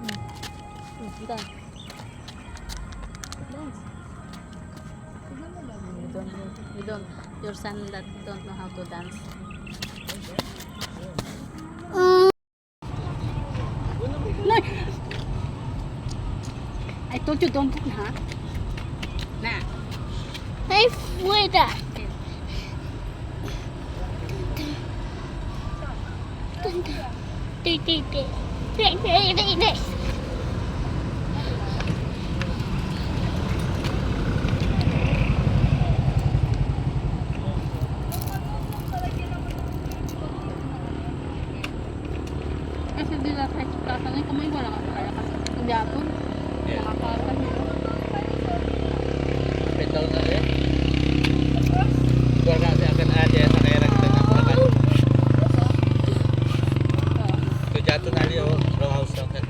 Dance. Dance. You don't, your son that don't know how to dance. No. I told you don't do huh? Nah. Hey, Frida. Kasi di na kahit plasan ay kamay wala ka kaya kasi hindi ako. Yeah. Nakakatan nila. Betul na rin. Ikaw kasi akan ada sa kaya kita na akan. Ito jatuh na rin row house lang kan.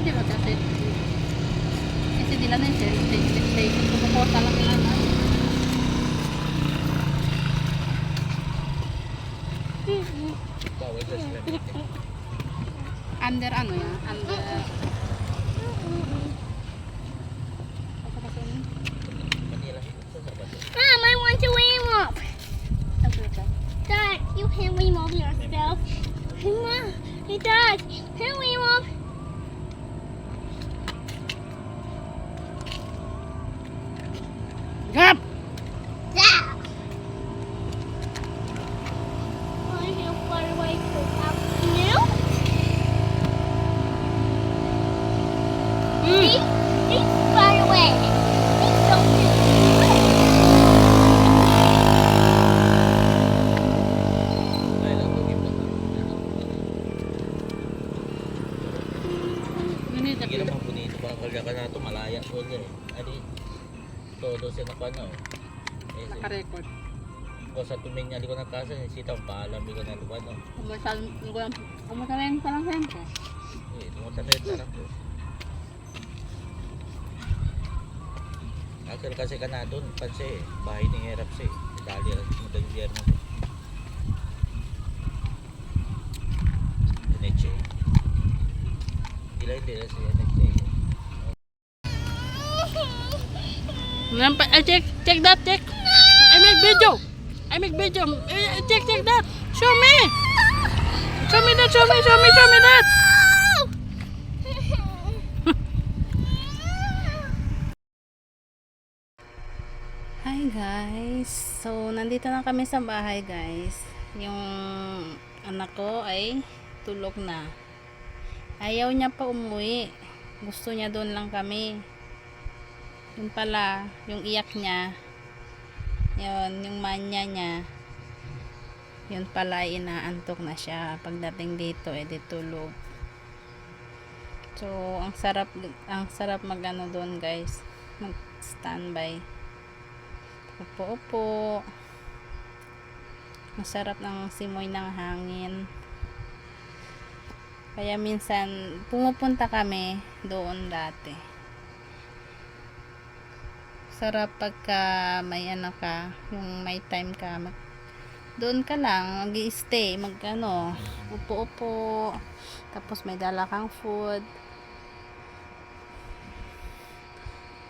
Hindi ba kasi kasi nila na yung kumukuha lang nila na. Bawal sa sila. Under ano yan? Under apa kasi yun? Manila. Ito sa bato. Mom, I want to remove. Dad, you can remove yourself. Mom, hey Dad, can remove. Gap! Dad. Are you far away from afternoon? He's far away. He's so Ay lang to give Minit Sige naman bonito pa kalya ka na to malaya ko eh. Adi todo sa nakano eh. naka-record. Ko sa tuming niya di ko nakasa sita paalam di ko na luwan no. Kumusalan pa lang siyempre. Eh, tumutan na ito lang ko. Akal kasi ka na doon, pansi bahay ni Herap si Dali ang madagyer mo. Neche. Hindi na siya Neche. Check that, check. I make video. Check that. Show me. Show me that. Hi guys. So, nandito na kami sa bahay guys. Yung anak ko ay tulog na. Ayaw niya pa umuwi. Gusto niya doon lang kami. Yun pala, yung iyak niya. Yun, yung manya niya. Yun pala, inaantok na siya. Pagdating dito, edi tulog. So, ang sarap magano doon guys. Mag standby. Upo-upo. Ang sarap ng simoy ng hangin. Kaya minsan pumupunta kami doon dati. Sarap pagka may ano ka, yung may time ka, doon ka lang, mag-i-stay, mag-ano, upo-upo, tapos may dala kang food.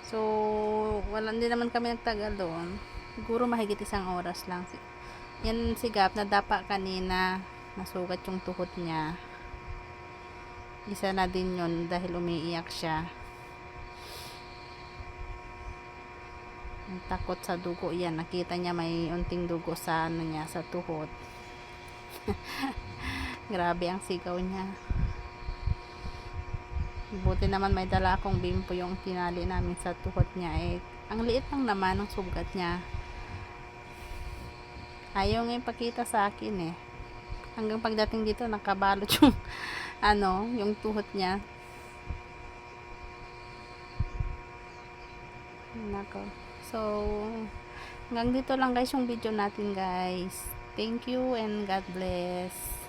So, hindi naman kami nagtagal doon. Siguro mahigit 1 oras lang. Yan si Gap, nadapa kanina, nasugat yung tuhod niya. Isa na din yun dahil umiiyak siya. Ang takot sa dugo yan. Nakita niya may unting dugo sa ano niya, sa tuhod. Grabe ang sigaw niya. Buti naman may dala akong bimpo yung tinali namin sa tuhod niya. Ang liit lang naman ng sugat niya. Ayaw nga ipakita sa akin Hanggang pagdating dito nakabalot yung yung tuhod niya. Nako. So, hanggang dito lang guys yung video natin guys. Thank you and God bless.